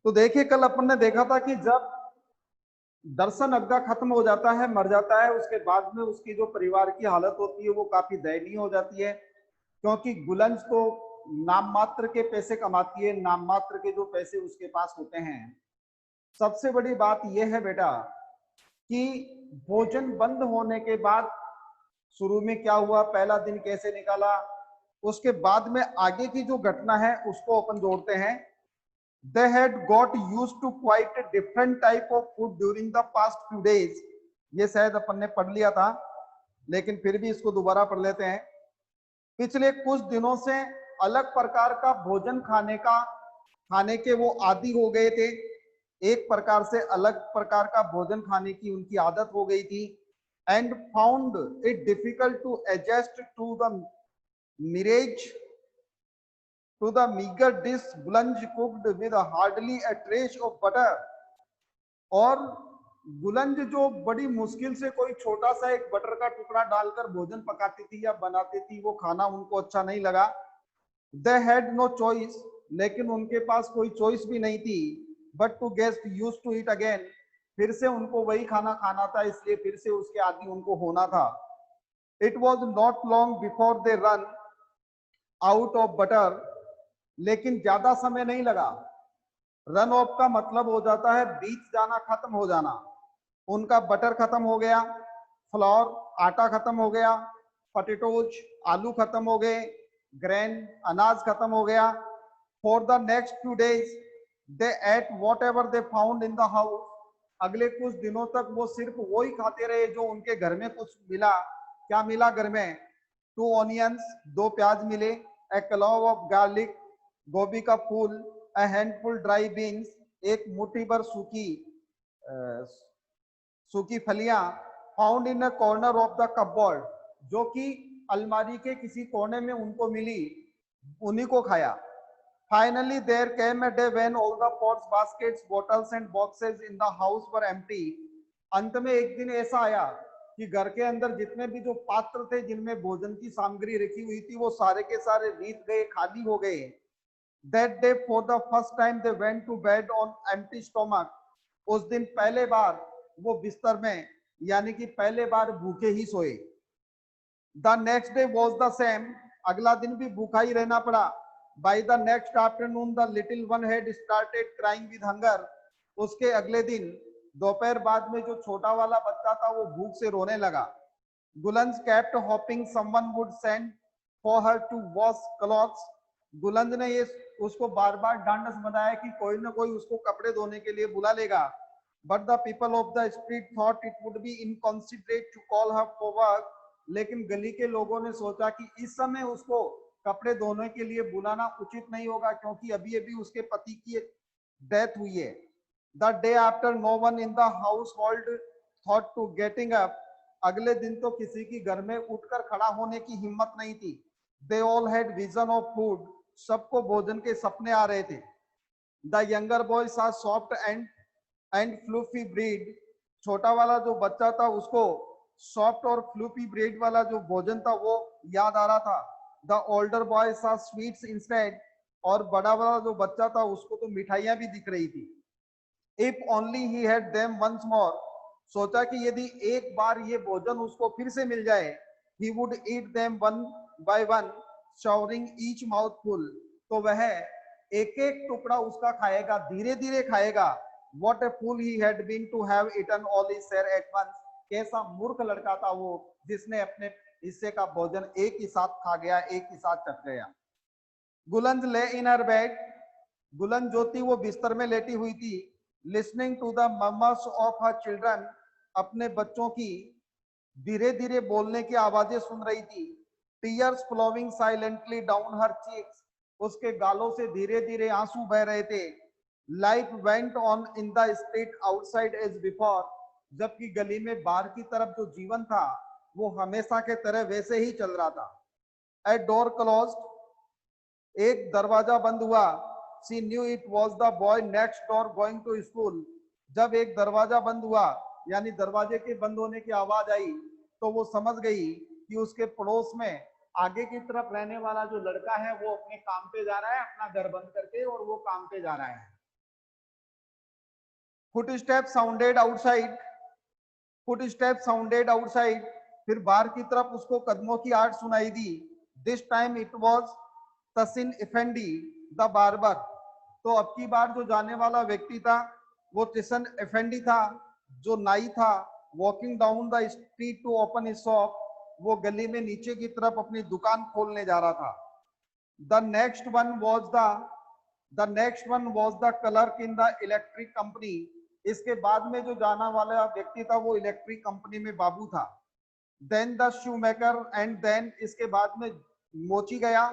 तो देखिए, कल अपन ने देखा था कि जब दर्शन अग्गा खत्म हो जाता है, मर जाता है, उसके बाद में उसकी जो परिवार की हालत होती है वो काफी दयनीय हो जाती है। क्योंकि गुलंज तो नाम मात्र के पैसे कमाती है, नाम मात्र के जो पैसे उसके पास होते हैं। सबसे बड़ी बात यह है बेटा कि भोजन बंद होने के बाद शुरू में क्या हुआ, पहला दिन कैसे निकाला, उसके बाद में आगे की जो घटना है उसको अपन जोड़ते हैं। They had got used to quite a different type of food during the past few days. ये शायद अपन ने पढ़ लिया था, लेकिन फिर भी इसको दोबारा पढ़ लेते हैं। पिछले कुछ दिनों से अलग प्रकार का भोजन खाने के वो आदी हो गए थे। एक प्रकार से अलग प्रकार का भोजन खाने की उनकी आदत हो गई थी। And found it difficult to adjust to the mirage to the meager dish Gulanj cooked with hardly a trace of butter। और गुलंज जो बड़ी मुश्किल से कोई छोटा सा एक बटर का टुकड़ा डालकर भोजन पकाती थी या बनाती थी, वो खाना उनको अच्छा नहीं लगा। दे हैड नो चॉइस, लेकिन उनके पास कोई चॉइस भी नहीं थी, but to get use to it again. फिर से उनको वही खाना खाना था, इसलिए फिर से उसके आदि उनको होना था। It was not long before they run out of butter. लेकिन ज्यादा समय नहीं लगा। रन ऑफ का मतलब हो जाता है बीत जाना, खत्म हो जाना। उनका बटर खत्म हो गया, फ्लोर आटा खत्म हो गया, पोटैटोज आलू खत्म हो गए, ग्रेन अनाज खत्म हो गया। For the next few days they ate whatever they found in the house. अगले कुछ दिनों तक वो सिर्फ वही खाते रहे जो उनके घर में कुछ मिला। क्या मिला घर में? 2 ऑनियंस, 2 प्याज मिले, ए क्लॉव ऑफ गार्लिक, गोभी का फूल, a handful dry beans, एक मुट्ठी भर सूखी फलियां, found in a corner of the cupboard, जो कि अलमारी के किसी कोने में उनको मिली, उन्हीं को खाया। Finally there came a day when all the pots, baskets, bottles and boxes in the house were empty. अंत में एक दिन ऐसा आया कि घर के अंदर जितने भी जो पात्र थे जिनमें भोजन की सामग्री रखी हुई थी, वो सारे के सारे रीत गए, खाली हो गए। That day for the first time they went to bed on empty stomach। उस दिन पहले बार वो बिस्तर में, यानी कि पहले बार भूखे ही सोए। The next day was the same। अगला दिन भी भूखा ही रहना पड़ा। By the next afternoon the little one had started crying with hunger। उसके अगले दिन दोपहर बाद में जो छोटा वाला बच्चा था वो भूख से रोने लगा। Gulanj kept hoping someone would send for her to wash clothes। गुलंज ने ये उसको बार बार ढांढस बनाया कि कोई ना कोई उसको कपड़े धोने के लिए बुला लेगा। But the people of the street thought it would be inconsiderate to call her for work. लेकिन गली के लोगों ने सोचा कि इस समय उसको कपड़े धोने के लिए बुलाना उचित नहीं होगा, क्योंकि अभी अभी उसके पति की डेथ हुई है। The day after no one in the house hold thought to getting up. अगले दिन तो किसी की घर में उठकर खड़ा होने की हिम्मत नहीं थी। They all had vision of food. सबको भोजन के सपने आ रहे थे। द यंगर बॉय सा सॉफ्ट एंड फ्लूफी ब्रीड। छोटा वाला जो बच्चा था उसको सॉफ्ट और फ्लूफी ब्रेड वाला जो भोजन था वो याद आ रहा था। द ओल्डर बॉय सा स्वीट्स इंस्टेड। और बड़ा वाला जो बच्चा था उसको तो मिठाइयां भी दिख रही थी। If only he had them once more. सोचा कि यदि एक बार ये भोजन उसको फिर से मिल जाए, he would eat them one by one, showering each mouthful. तो वह एक एक टुकड़ा उसका खाएगा, धीरे धीरे खाएगा। What a fool he had been to have eaten all his share at once. कैसा मूर्ख लड़का था वो, जिसने अपने हिस्से का भोजन एक ही साथ खा गया, एक ही साथ चट गया। गुलंज ले इन हर बेड। गुलंज जो थी वो बिस्तर में लेटी हुई थी। Listening to the murmurs of her children. अपने बच्चों की धीरे धीरे बोलने की आवाजें सुन रही थी। Tears flowing silently down her cheeks. उसके गालों से धीरे धीरे आंसू बह रहे थे। Life went on in the street outside as before. जबकि गली में बाहर की तरफ जो जीवन था वो हमेशा के तरह वैसे ही चल रहा था। A door closed. एक दरवाजा बंद हुआ। She knew it was the boy next door going to school. जब एक दरवाजा बंद हुआ, यानी दरवाजे के बंद होने की आवाज आई, तो वो समझ गई कि उसके पड़ोस में आगे की तरफ रहने वाला जो लड़का है वो अपने काम पे जा रहा है, अपना घर बंद करके, और वो काम पे जा रहा है। Footstep sounded outside, footstep sounded outside, फिर बाहर की तरफ उसको कदमों की आवाज सुनाई दी। This time it was Tahsin Efendi the barber. तो अब की बार जो जाने वाला व्यक्ति था वो तिसन इफेंडी था, जो नाई था। Walking down the street to open his shop, वो गली में नीचे की तरफ अपनी दुकान खोलने जा रहा था। The next one was the clerk in the electric company. इसके बाद में जो जाना वाला व्यक्ति था वो इलेक्ट्रिक कंपनी में बाबू था। Then the shoe maker, and then इसके बाद में मोची गया।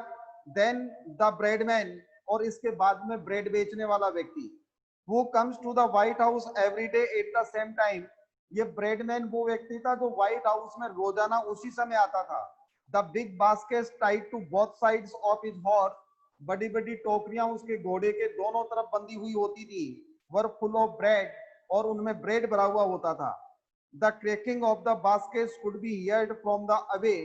देन द ब्रेडमैन, और इसके बाद में ब्रेड बेचने वाला व्यक्ति। वो comes to the white house every day at the same time. ये ब्रेडमैन वो व्यक्ति था जो व्हाइट हाउस में रोजाना उसी समय आता था। The big basket tied to both sides of his horse, बड़ी बड़ी टोकरियां उसके घोड़े के दोनों तरफ बंधी हुई होती थी, वर फुल ऑफ ब्रेड, और उनमें ब्रेड भरा हुआ होता था। The cracking of the basket could be heard from the away,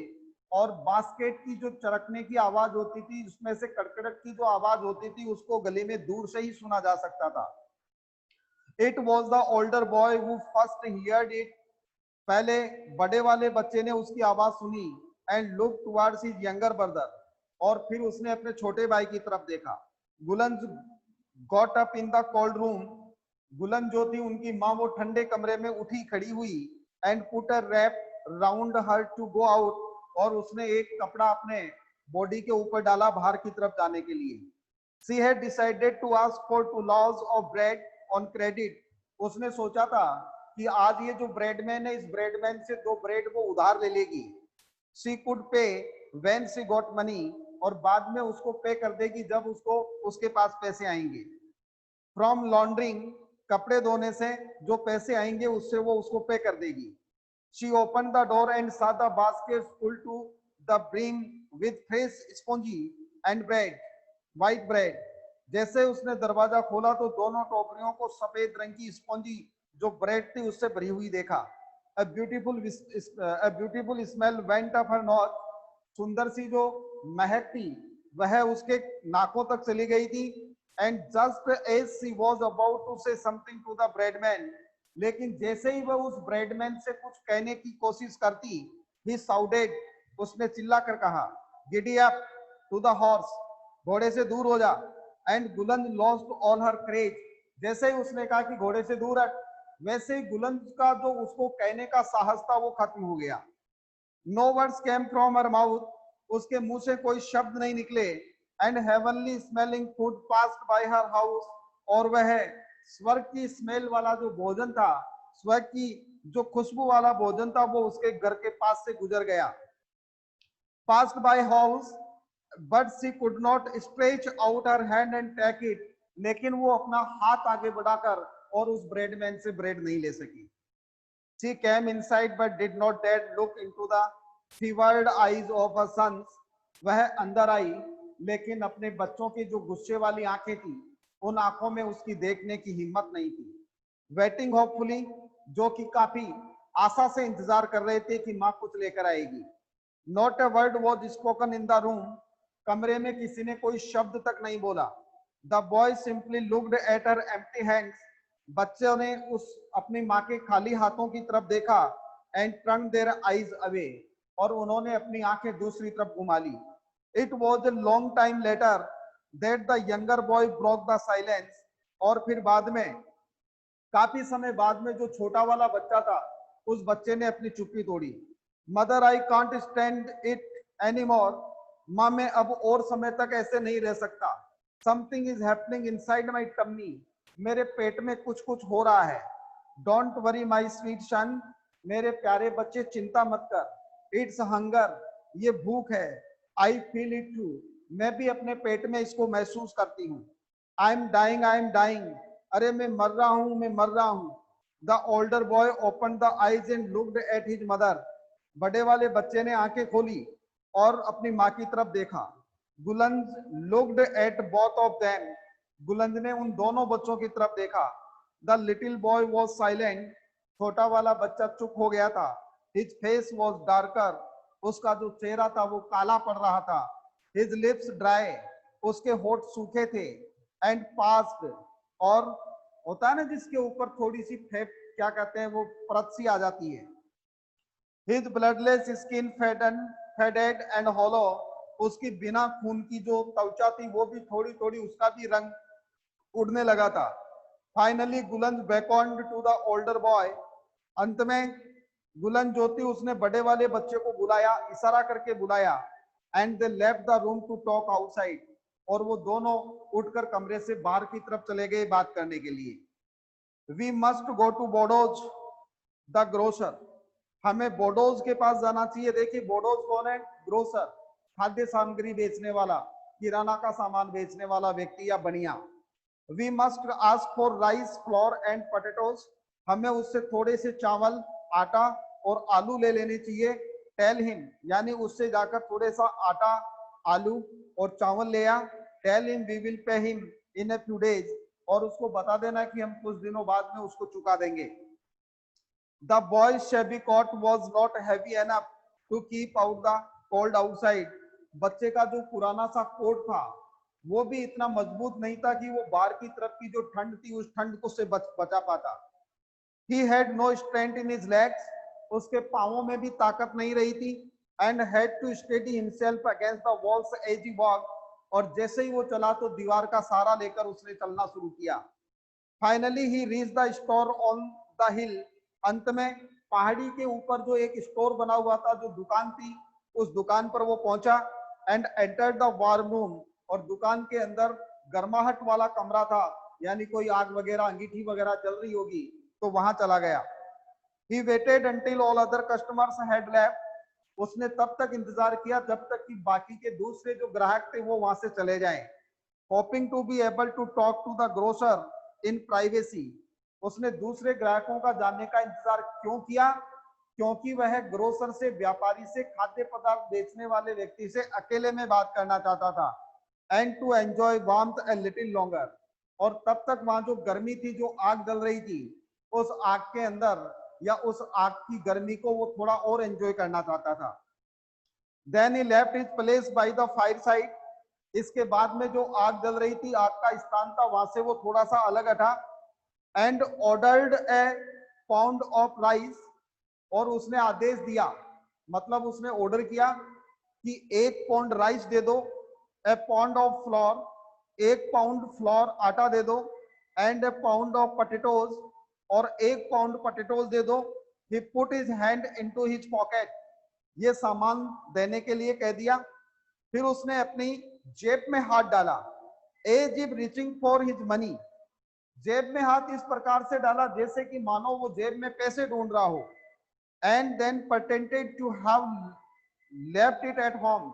और बास्केट की जो चरकने की आवाज होती थी, उसमें से कड़कड़क की जो आवाज होती थी, उसको गली में दूर से ही सुना जा सकता था। It was the older boy who first heard it, पहले बड़े वाले बच्चे ने उसकी आवाज सुनी। And look towards his younger brother, और फिर उसने अपने छोटे भाई की तरफ देखा। Gulan got up in the cold room, Gulan जो थी उनकी माँ, वो ठंडे कमरे में उठी खड़ी हुई। And put a wrap round her to go out, और उसने एक कपड़ा अपने बॉडी के ऊपर डाला बाहर की तरफ जाने के लिए। She had decided to ask for 2 loaves of bread on credit. उसने सोचा था कि आज ये जो ब्रेडमैन है, इस ब्रेडमैन से 2 ब्रेड वो उधार ले लेगी। शी कुड पे व्हेन शी गॉट मनी, और बाद में उसको पे कर देगी जब उसको उसके पास पैसे आएंगे। फ्रॉम लॉन्ड्रिंग, कपड़े धोने से जो पैसे आएंगे उससे वो उसको पे कर देगी। She open the door and saw the basket full to the brim with fresh spongy and bread, white bread। जैसे उसने दरवाजा खोला तो दोनों टोकरियों को सफेद रंग की स्पॉन्जी जो ब्रेड थी उससे भरी हुई देखा। A beautiful smell went up her nose, सुंदर सी जो महक थी वह उसके नाकों तक चली गई थी। And just as she was about to say something to the breadman, लेकिन जैसे ही वह उस ब्रेडमैन से कुछ कहने की कोशिश करती, ही साउडेड, उसने चिल्ला कर कहा, giddy up to the horse, घोड़े से दूर हो जा। And Gulan lost all her craze, जैसे ही उसने कहा कि घोड़े से दूर हट, वैसे ही गुलन का जो उसको कहने का साहस था वो खत्म हो गया। No words came from her mouth, उसके मुंह से कोई शब्द नहीं निकले। And heavenly smelling food passed by her house, और वह स्वर्ग की स्मेल वाला जो भोजन था, स्वर्ग की जो खुशबू वाला भोजन था, वो उसके घर के पास से गुजर गया। Passed by house, but she could not stretch out her hand and take it, लेकिन वो अपना हाथ आगे बढ़ाकर और उस ब्रेडमैन से ब्रेड नहीं ले सकी। She came inside but did not dare look into the fevered eyes of her sons। वह अंदर आई लेकिन अपने बच्चों की जो गुस्से वाली आंखें थी, उन आंखों में उसकी देखने की हिम्मत नहीं थी। वेटिंग होपफुली, जो कि काफी आशा से इंतजार कर रहे थे कि माँ कुछ लेकर आएगी। Not a word was spoken in the room, कमरे में किसी ने कोई शब्द तक नहीं बोला। The boy simply looked at her empty hands, बच्चों ने उस अपनी माँ के खाली हाथों की तरफ देखा। And turn their eyes away, और उन्होंने अपनी आंखें दूसरी तरफ घुमा ली। It was a long time later that the younger boy broke the silence, और फिर बाद में, काफी समय बाद में, जो छोटा वाला बच्चा था उस बच्चे ने अपनी चुप्पी तोड़ी। Mother I can't stand it any more, माँ मैं अब और समय तक ऐसे नहीं रह सकता। Something is happening inside my tummy, मेरे पेट में कुछ कुछ हो रहा है। डोंट वरी माई स्वीट सन, मेरे प्यारे बच्चे चिंता मत कर। इट्स हंगर, ये भूख है। आई फील इट टू, मैं भी अपने पेट में इसको महसूस करती हूँ। I am dying, I am dying, अरे मैं मर रहा हूँ, मैं मर रहा हूँ। The older boy open the eyes and looked at his mother, बड़े वाले बच्चे ने आंखें खोली और अपनी माँ की तरफ देखा। Gulanj looked at both of them, Gulanj ने उन दोनों बच्चों की तरफ देखा। The little boy was silent, छोटा वाला बच्चा चुप हो गया था। हिज फेस वॉज डार्कर, उसका जो चेहरा था वो काला पड़ रहा था। हिज लिप्स ड्राई, उसके होठ सूखे थे। एंड पास्ट, और होता है ना, जिसके ऊपर थोड़ी सी क्या कहते हैं वो परत सी आ जाती है। His bloodless skin faded and hollow, उसकी बिना खून की जो त्वचा थी वो भी थोड़ी थोड़ी उसका भी रंग उड़ने लगा था। Finally Gulan beckoned to the older boy, अंत में गुलन जो थी उसने बड़े वाले बच्चे को बुलाया, इशारा करके बुलाया। And they left the room to talk outside, और वो दोनों उठकर कमरे से बाहर की तरफ चले गए बात करने के लिए। We must go to Bodo's the grocer, हमें बोडोज के पास जाना चाहिए। देखिए बोडोज कौन है? ग्रोसर, खाद्य सामग्री बेचने वाला, किराना का सामान बेचने वाला व्यक्ति या बनिया। We must ask for rice flour and potatoes, हमें उससे थोड़े से चावल, आटा और आलू ले लेने चाहिए। टेल हिम, यानी उससे जाकर थोड़े सा आटा, आलू और चावल ले आ। Tell him we will pay him in a few days, और उसको बता देना कि हम कुछ दिनों बाद में उसको चुका देंगे। The boy's shabby coat was not heavy enough to keep out the cold outside, बच्चे का जो पुराना सा कोट था वो भी इतना मजबूत नहीं था कि वो बाहर की तरफ की जो ठंड थी उस ठंड को से बचा पाता। He had no strength in his legs, उसके पांवों में भी ताकत नहीं रही थी। And had to steady himself against the walls as he walked, और जैसे ही वो चला तो दीवार का सहारा लेकर उसने चलना शुरू किया। Finally he reached the store on the hill, अंत में पहाड़ी के ऊपर जो एक स्टोर बना हुआ था, जो दुकान थी, उस दुकान पर वो पहुंचा। And entered the warm room, और दुकान के अंदर गर्माहट वाला कमरा था, यानी कोई आग वगैरह, अंगीठी वगैरह चल रही होगी, तो वहां चला गया। He waited until all other customers had left, उसने तब तक इंतजार किया जब तक कि बाकी के दूसरे जो ग्राहक थे वो वहां से चले जाएं। Hoping to be able to talk to the grocer in privacy, उसने दूसरे ग्राहकों का जानने का इंतजार क्यों किया? क्योंकि वह ग्रोसर से, व्यापारी से, खाद्य पदार्थ बेचने वाले व्यक्ति से अकेले में बात करना चाहता था। And to enjoy warmth a little longer, और तब तक वहां जो गर्मी थी, जो आग जल रही थी, उस आग के अंदर या उस आग की गर्मी को वो थोड़ा और एंजॉय करना चाहता था। Then he left his place by the fireside, इसके बाद में जो आग जल रही थी, आग का स्थान था, वहां से वो थोड़ा सा अलग हटा। And ordered A pound of rice, और उसने आदेश दिया, मतलब उसने ऑर्डर किया कि 1 पाउंड राइस दे दो। A pound of flour, 1 pound flour आटा दे दो। And a pound of potatoes, और 1 पाउंड पोटैटोज दे दो। He put his hand into his pocket, ये सामान देने के लिए कह दिया। फिर उसने अपनी जेब में हाथ डाला। As if reaching for his money, जेब में हाथ इस प्रकार से डाला जैसे कि मानो वो जेब में पैसे ढूंढ रहा हो। And then pretended to have left it at home,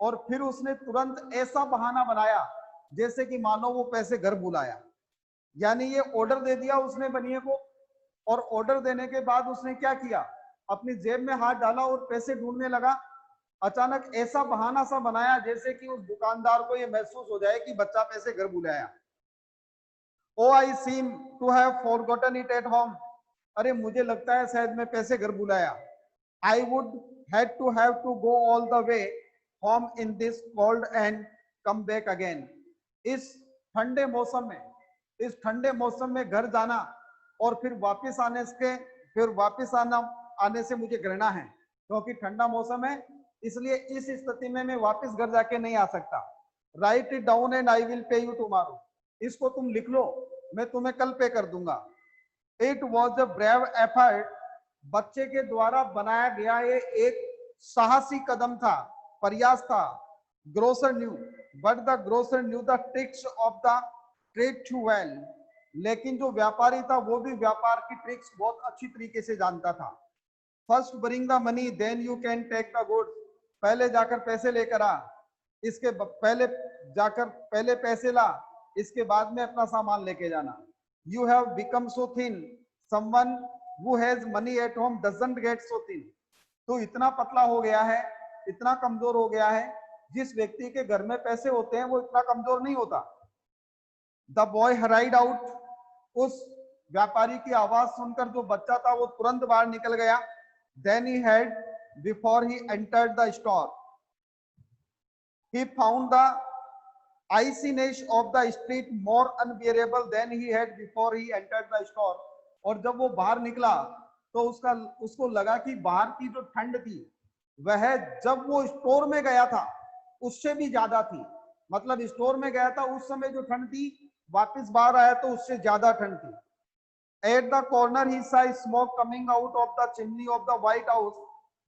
और फिर उसने तुरंत ऐसा बहाना बनाया जैसे कि मानो वो पैसे घर बुलाया। यानी ये ऑर्डर दे दिया उसने बनिए को, और ऑर्डर देने के बाद उसने क्या किया? अपनी जेब में हाथ डाला और पैसे ढूंढने लगा। अचानक ऐसा बहाना सा बनाया जैसे कि उस दुकानदार को ये महसूस हो जाए कि बच्चा पैसे घर बुलाया। Oh I seem to have forgotten it at home, अरे मुझे लगता है शायद मैं पैसे घर बुलाया। I would had to go all the way home in this cold and come back again, इस ठंडे मौसम में, इस ठंडे मौसम में घर जाना और फिर वापस आने से मुझे घृणा है, क्योंकि ठंडा मौसम है, इसलिए इस स्थिति में मैं वापस घर जाके नहीं आ सकता। Right it down and I will pay you tomorrow, इसको तुम लिख लो, मैं तुम्हें कल पे कर दूंगा। It was a brave effort, बच्चे के द्वारा बनाया गया ये एक साहसी कदम था, प्रयास था। Grocer knew, but the grocer knew the tricks of the trade too well, लेकिन जो व्यापारी था वो भी व्यापार की ट्रिक्स बहुत अच्छी तरीके से जानता था। First bring the money then you can take the goods, पहले जाकर पैसे लेकर आ, इसके पहले पैसे ला, इसके बाद में अपना सामान लेके जाना। You have become so thin, someone who has money at home doesn't get so thin, तो इतना पतला हो गया है, इतना कमजोर हो गया है, जिस व्यक्ति के घर में पैसे होते हैं वो इतना कमजोर नहीं होता। The boy hurried out, उस व्यापारी की आवाज सुनकर जो बच्चा था वो तुरंत बाहर निकल गया। Then he had, before he entered the store, he found the iciness of the street more unbearable than he had before he entered the store. और जब वो बाहर निकला तो उसको लगा कि बाहर की जो ठंड थी वह जब वो स्टोर में गया था उससे भी ज्यादा थी। मतलब स्टोर में गया था उस समय जो ठंड थी, वापस बाहर आया तो उससे ज्यादा ठंड थी। At the corner he saw smoke coming out of the chimney of the White House.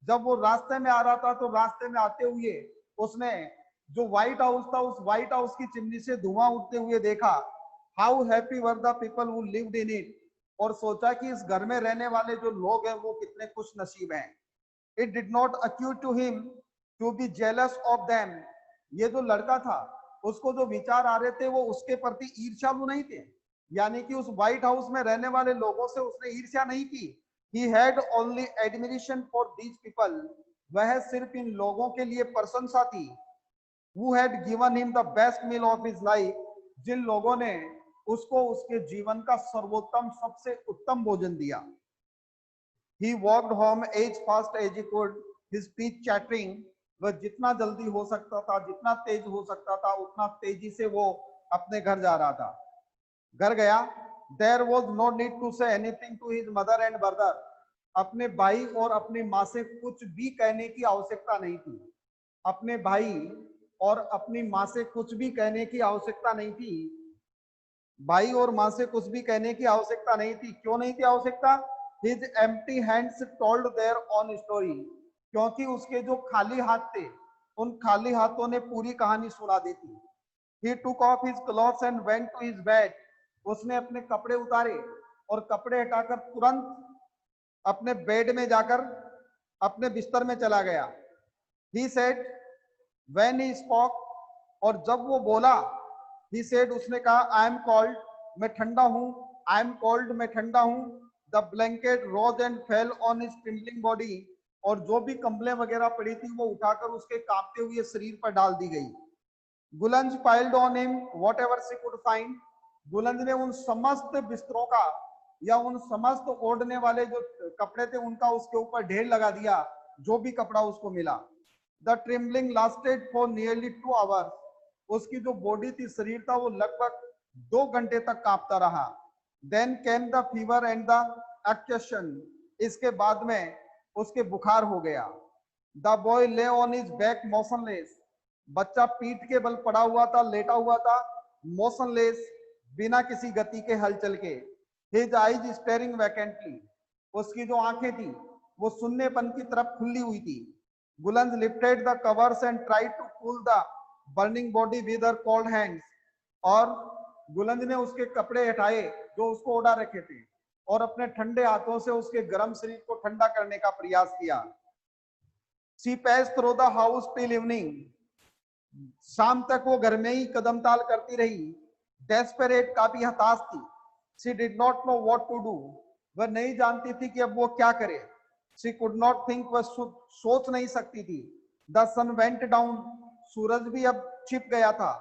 जब वो रास्ते में आ रहा था तो रास्ते में आते हुए उसने जो व्हाइट हाउस था उस व्हाइट हाउस की चिमनी से धुआं उठते हुए देखा। How happy were the people who lived in it, और सोचा कि इस घर में रहने वाले जो लोग हैं वो कितने खुश नसीब हैं। It did not accuse to him to be jealous of them, ये जो लड़का था उसको जो विचार आ रहे थे वो उसके प्रति ईर्ष्यालु नहीं थे, यानी कि उस व्हाइट हाउस में रहने वाले लोगों से उसने ईर्ष्या नहीं की। He had only admiration for these people, वह सिर्फ इन लोगों के लिए प्रशंसा थी। Who had given him the best meal of his life, जिन लोगों ने उसको उसके जीवन का सर्वोत्तम सबसे उत्तम भोजन दिया। He walked home as fast as he could, his teeth chattering, वह जितना जल्दी हो सकता था, जितना तेज हो सकता था, उतना तेजी से वो अपने घर जा रहा था। घर गया, there was no need to say anything to his mother and brother, अपने भाई और अपनी माँ से कुछ भी कहने की आवश्यकता नहीं थी। अपने भाई और अपनी माँ से कुछ भी कहने की आवश्यकता नहीं थी। भाई और माँ से कुछ भी कहने की आवश्यकता नहीं थी। क्यों नहीं थी आवश्यकता? His empty hands told their own story, क्योंकि उसके जो खाली हाथ थे उन खाली हाथों ने पूरी कहानी सुना दी थी। He took off his clothes and went to his bed, उसने अपने कपड़े उतारे और कपड़े हटाकर तुरंत अपने बेड में जाकर अपने बिस्तर में चला गया। He said when he spoke, और जब वो बोला, he said उसने कहा I am cold, मैं ठंडा हूँ, I am cold, मैं ठंडा हूँ। The blanket rose and fell on his trembling body, और जो भी कंबलें वगैरह पड़ी थी वो उठाकर उसके कांपते हुए शरीर पर डाल दी गई। गुलंज piled on him whatever she could find, गुलंज ने उन समस्त बिस्तरों का या उन समस्त ओढ़ने वाले जो कपड़े थे उनका उसके ऊपर ढेर लगा दिया, जो भी कपड़ा उसको मिला। The trembling lasted for nearly 2 hours, उसकी जो बॉडी थी, शरीर था, वो लगभग 2 घंटे तक कांपता रहा। Then came the fever and the action, इसके बाद में उसके बुखार हो गया। The boy lay on his back motionless, बच्चा पीठ के बल पड़ा हुआ था, लेटा हुआ था, मोशनलेस, बिना किसी गति के हलचल के। हिज आईज स्टेरिंग वैकेंटली, उसकी जो आंखें थी वो सुन्नेपन की तरफ खुली हुई थी। Gulanj lifted the covers and tried to cool the burning body with her cold hands, और गुलंज ने उसके कपड़े हटाए जो उसको ओढ़ा रखे थे और अपने ठंडे हाथों से उसके गर्म शरीर को ठंडा करने का प्रयास किया। She passed through the house till evening, शाम तक वो घर में ही कदम ताल करती रही। डेस्परेट, काफी हताश थी। She did not know what to do, वह नहीं जानती थी कि अब वो क्या करे। शी कुड नॉट थिंक, वह सोच नहीं सकती थी। द सन वेंट डाउन, सूरज भी अब छिप गया था।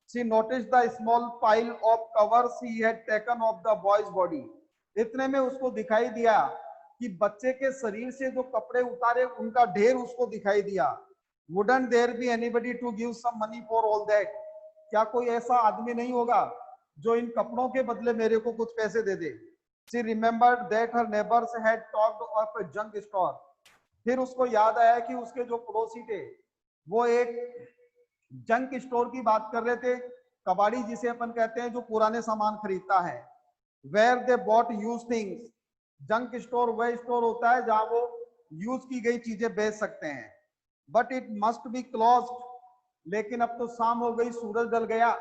She notice the small pile of covers he had taken of the boys body, इतने में उसको दिखाई दिया कि बच्चे के शरीर से जो कपड़े उतारे उनका ढेर उसको दिखाई दिया। Wouldn't there be anybody to give some money for all that? क्या कोई ऐसा आदमी नहीं होगा जो इन कपड़ों के बदले मेरे को कुछ पैसे दे दे? She remembered that her neighbors had talked of a junk store. फिर उसको याद आया कि उसके जो पड़ोसी थे वो एक जंक स्टोर की बात कर रहे थे, कबाड़ी जिसे अपन कहते हैं, जो पुराने सामान खरीदता है। Where they bought used things, junk store वह स्टोर होता है जहां वो यूज की गई चीजें बेच सकते हैं। But it must be closed, लेकिन अब तो शाम हो गई, सूरज ढल गया,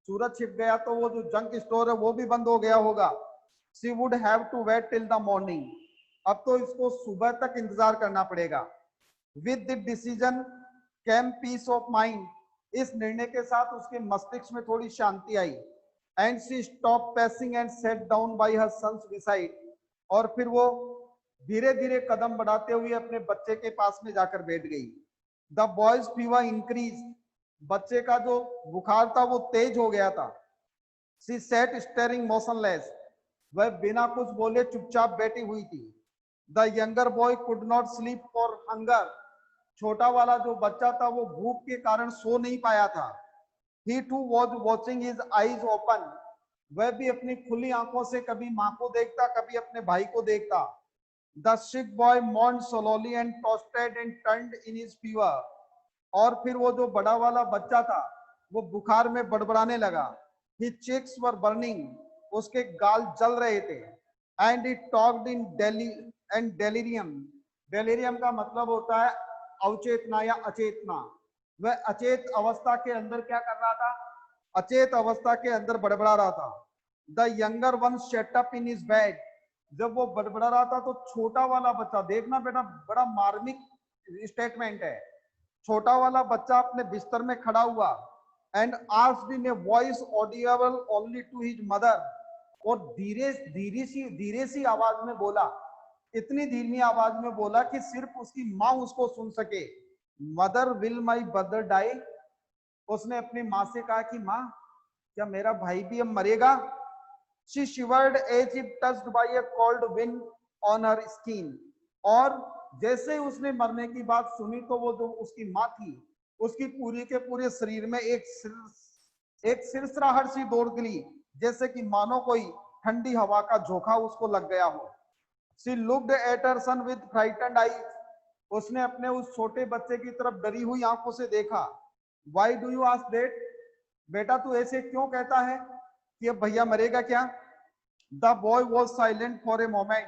सूरज छिप गया, तो वो जो जंक स्टोर है वो भी बंद हो गया होगा। She would have to wait till the morning, अब तो इसको सुबह तक इंतजार करना पड़ेगा। With the decision came peace of mind, इस निर्णय के साथ उसके मस्तिष्क में थोड़ी शांति आई। And she stop pacing and sat down by her sons beside, और फिर वो धीरे धीरे कदम बढ़ाते हुए अपने बच्चे के पास में जाकर बैठ गई। द बॉयज फीवर इंक्रीज, बच्चे का जो बुखार था वो तेज हो गया था। शी सेट स्टेरिंग मोशनलेस, वह बिना कुछ बोले चुपचाप बैठी हुई थी। The younger boy could not sleep for hunger, छोटा वाला जो बच्चा था वो भूख के कारण सो नहीं पाया था। He too was watching his eyes open. वह भी अपनी खुली आंखों से कभी माँ को देखता, कभी अपने भाई को देखता. The sick boy mourned slowly and tossed and turned in his fever. और फिर वो जो बड़ा वाला बच्चा था वो बुखार में बड़बड़ाने लगा. His cheeks were burning. उसके गाल जल रहे थे. And he talked in delirium. Delirium का मतलब होता है अवचेतना या अचेतना. वह अचेत अवस्था के अंदर क्या कर रहा था? अचेत अवस्था के अंदर बड़बड़ा रहा था. The younger one sat up in his bed. जब वो बड़बड़ा रहा था तो छोटा वाला बच्चा, देखना बेटा बड़ा मार्मिक स्टेटमेंट है. छोटा वाला बच्चा अपने बिस्तर में खड़ा हुआ. And asked in a voice audible only to his mother. और धीरे सी आवाज में बोला, इतनी धीमी आवाज में बोला कि सिर्फ उसकी माँ उसको सुन सके. Mother will my brother die. उसने अपनी माँ से कहा कि माँ क्या मेरा भाई भी अब मरेगा? She shivered as if touched by a cold wind on her skin. और जैसे ही उसने मरने की बात सुनी तो वो जो उसकी माँ थी उसकी पूरी के पूरे शरीर में एक सिरसराहट सी दौड़ गई, जैसे कि मानो कोई ठंडी हवा का झोंका उसको लग गया हो. She looked at her son with frightened eyes. उसने अपने उस छोटे बच्चे की तरफ डरी हुई आंखों से देखा. Why do you ask that? बेटा तू ऐसे क्यों कहता है कि अब भैया मरेगा क्या? The boy was silent for a moment.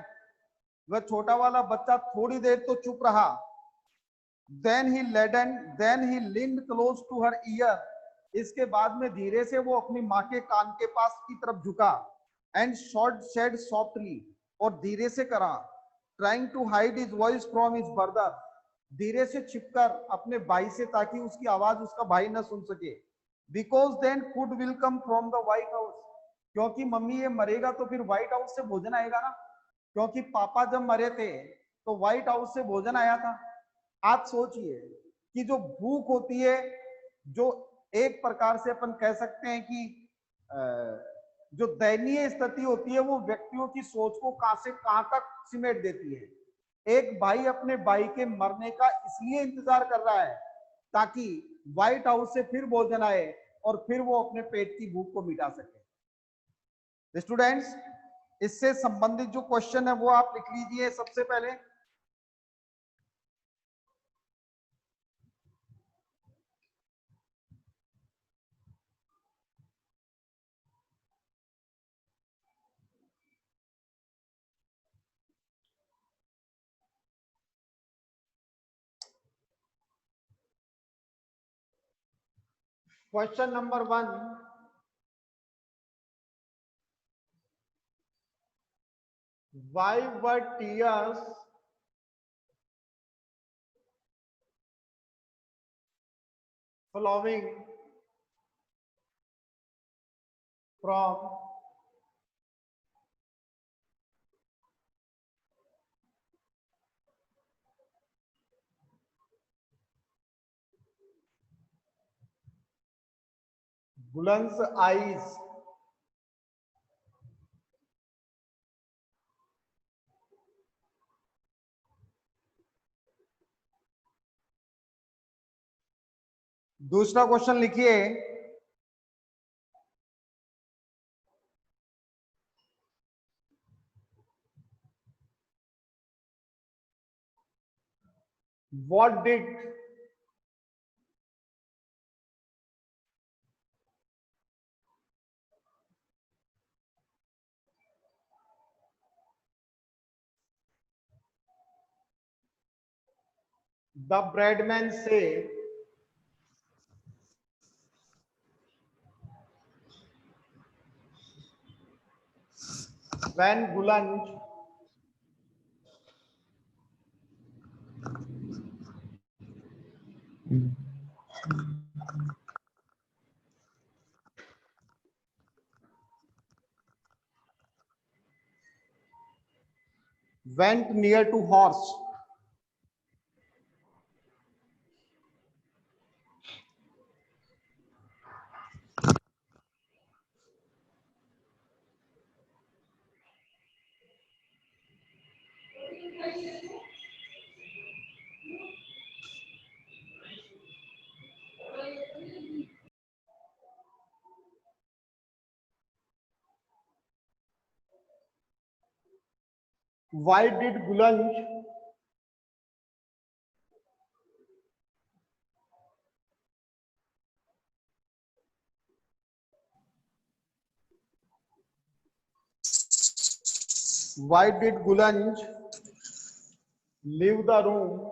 वह छोटा वाला बच्चा थोड़ी देर तो चुप रहा. Then he leaned close to her ear. इसके बाद में धीरे से वो अपनी माँ के कान के पास की तरफ झुका. And said softly. और धीरे से करा. Trying to hide his voice from his brother. धीरे से छिपकर अपने भाई से, ताकि उसकी आवाज उसका भाई न सुन सके. Because then food will come from the White House. क्योंकि मम्मी ये मरेगा तो फिर व्हाइट हाउस से भोजन आएगा ना. क्योंकि पापा जब मरे थे तो व्हाइट हाउस से भोजन आया था. आप सोचिए कि जो भूख होती है, जो एक प्रकार से अपन कह सकते हैं कि जो दयनीय स्थिति होती है, वो व्यक्तियों की सोच को कहां से कहां तक सिमेट देती है. एक भाई अपने भाई के मरने का इसलिए इंतजार कर रहा है ताकि व्हाइट हाउस से फिर भोजन आए और फिर वो अपने पेट की भूख को मिटा सके. स्टूडेंट्स, इससे संबंधित जो क्वेश्चन है वो आप लिख लीजिए. सबसे पहले question number 1. Why were tears flowing from Buland's eyes? दूसरा क्वेश्चन लिखिए. What did the breadman say when Buland went near to horse? Why did Gulanj leave the room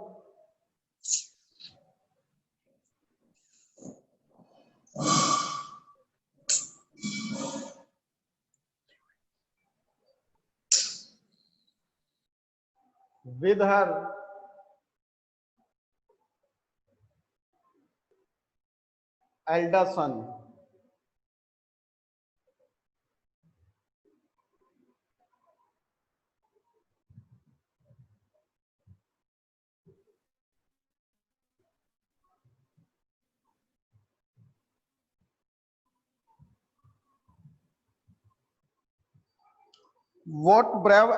with her elder son? What brave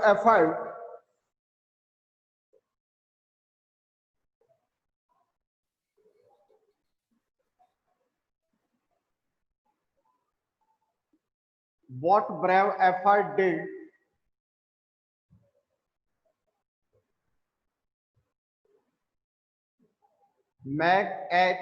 effort did Meg at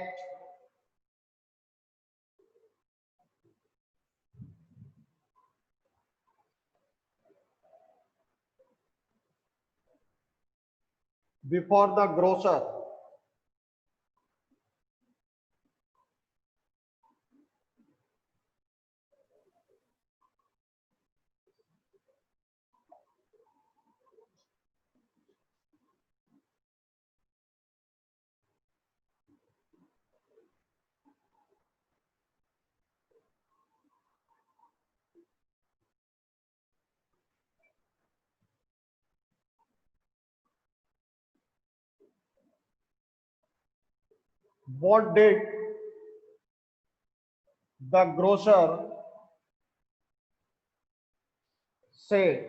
before the grocer? What did the grocer say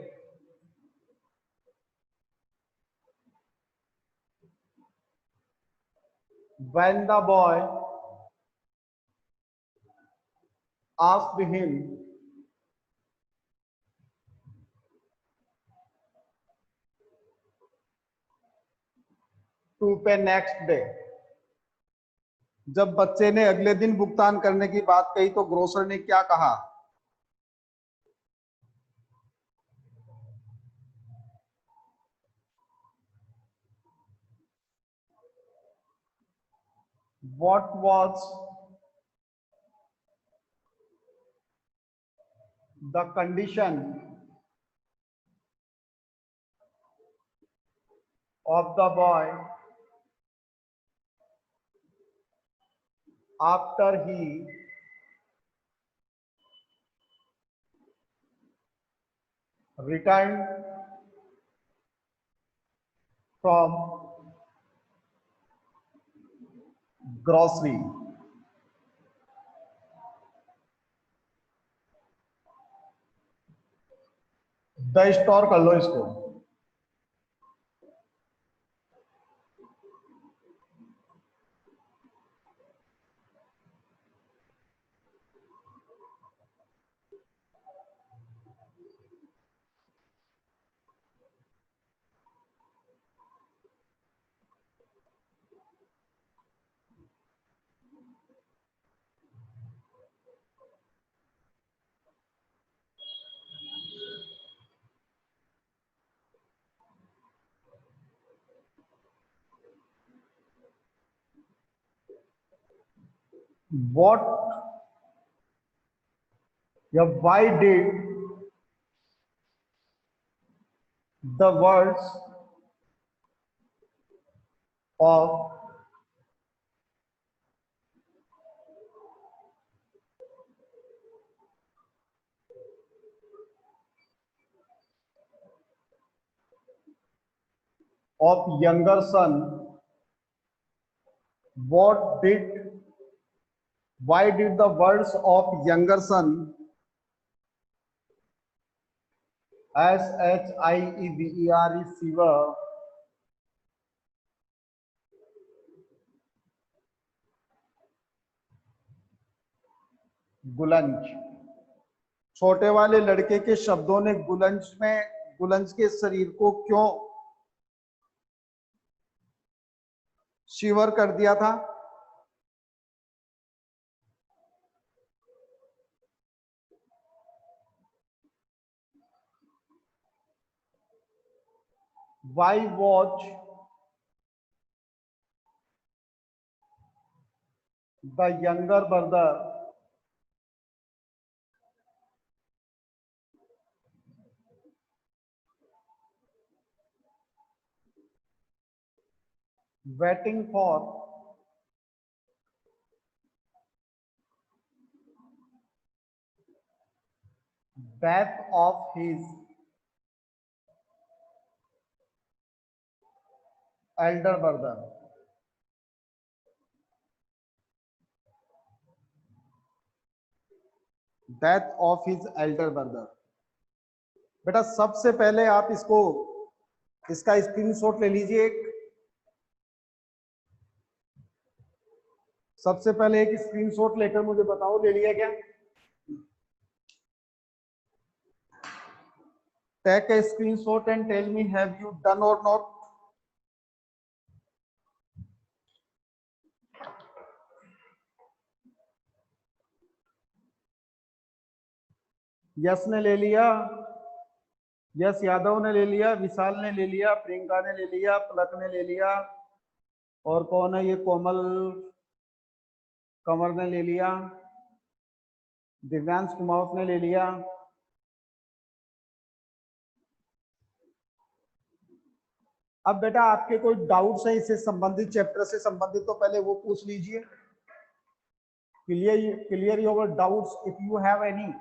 when the boy asked him to pay next day? जब बच्चे ने अगले दिन भुगतान करने की बात कही तो ग्रोसर ने क्या कहा? What was the condition of the boy after he returned from grocery? The store कर लो इसको. What या why did the words of younger son, what did why did the words of younger son SHIEVER fever गुलंज? छोटे वाले लड़के के शब्दों ने गुलंज में कुलंज के शरीर को क्यों शिवर कर दिया था? Why was the younger brother waiting for death of his elder brother? Death of his elder brother. बेटा सबसे पहले आप इसका स्क्रीनशॉट ले लीजिए। सबसे पहले एक स्क्रीनशॉट लेकर मुझे बताओ, ले लिया क्या? Take a screenshot and tell me, have you done or not? Yes ने ले लिया, यस यादव ने ले लिया, विशाल ने ले लिया, प्रियंका ने ले लिया, पलक ने ले लिया, और कौन है ये? कोमल कंवर ने ले लिया, दिव्यांश कुमावत ने ले लिया। अब बेटा आपके कोई डाउट्स है इससे संबंधित, चैप्टर से संबंधित, तो पहले वो पूछ लीजिए। Clear your doubts if you have any.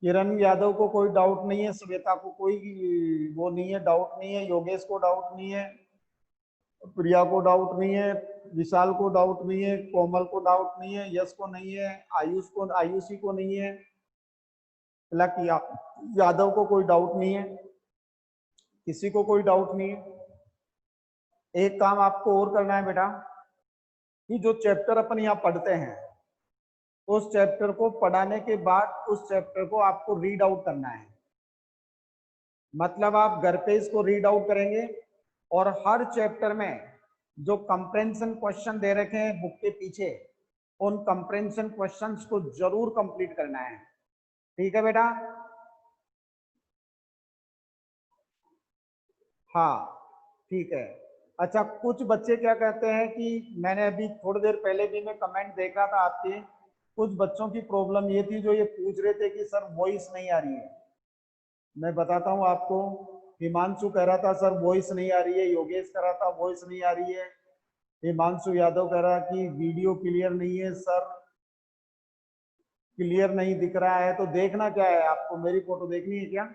Kiran Yadav को कोई डाउट नहीं है, श्वेता को कोई वो नहीं है, डाउट नहीं है, योगेश को डाउट नहीं है, प्रिया को डाउट नहीं है, विशाल को डाउट नहीं है, कोमल को डाउट नहीं है, यश को नहीं है, आयुषी को नहीं है, यादव को कोई डाउट नहीं है, किसी को कोई डाउट नहीं है। एक काम आपको और करना है बेटा, कि जो चैप्टर अपन यहाँ पढ़ते हैं उस चैप्टर को पढ़ाने के बाद उस चैप्टर को आपको रीड आउट करना है। मतलब आप घर पे इसको रीड आउट करेंगे और हर चैप्टर में जो कंप्रेंशन क्वेश्चन दे रखे हैं बुक के पीछे, उन कंप्रेंशन क्वेश्चंस को जरूर कंप्लीट करना है। ठीक है बेटा? हाँ ठीक है। अच्छा, कुछ बच्चे क्या कहते हैं कि मैंने अभी थोड़ी देर पहले भी मैं कमेंट देख रहा था आपके, कुछ बच्चों की प्रॉब्लम ये थी जो ये पूछ रहे थे कि सर वॉइस नहीं आ रही है। मैं बताता हूँ आपको, हिमांशु कह रहा था सर वॉइस नहीं आ रही है, योगेश कह रहा था वॉइस नहीं आ रही है, हिमांशु यादव कह रहा कि वीडियो क्लियर नहीं है सर, क्लियर नहीं दिख रहा है। तो देखना क्या है आपको, मेरी फोटो देखनी है क्या?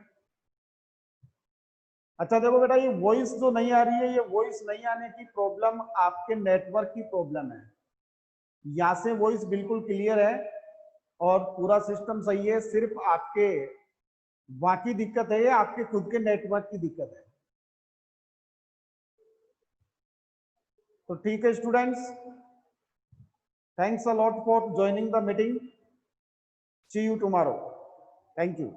अच्छा देखो बेटा, ये वॉइस जो नहीं आ रही है, ये वॉइस नहीं आने की प्रॉब्लम आपके नेटवर्क की प्रॉब्लम है। यहाँ से वॉइस बिल्कुल क्लियर है और पूरा सिस्टम सही है, सिर्फ आपके वहां की दिक्कत है, आपके खुद के नेटवर्क की दिक्कत है। तो ठीक है students, thanks a lot for joining the meeting, see you tomorrow, thank you.